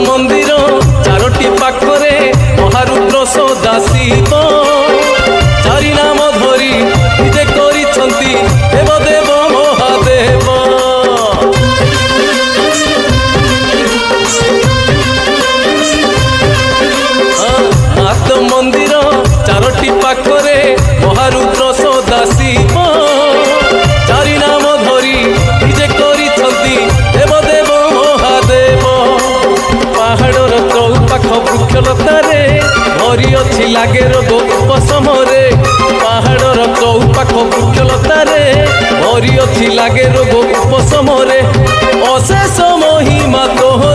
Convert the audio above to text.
মন্দির চারটি পাখরে মহারুদ্র সদা শিব চারি নাম ধরি নিজে করিছন্তি দেব দেব মহাদেব। নাথ মন্দির চারটি পাখরে মহারুদ্র সদা শিব চারি নাম ধরি নিজে করিছন্তি দেব দেব মহাদেব। পাহাড়র চৌপাখ বৃক্ষলতারে ভরি অছি লাগে রোগ উপশমরে পাহাড়র চৌপাখ বৃক্ষলতারে ভরি অছি লাগে রোগ উপশমরে অশেষ মহিমা তোহর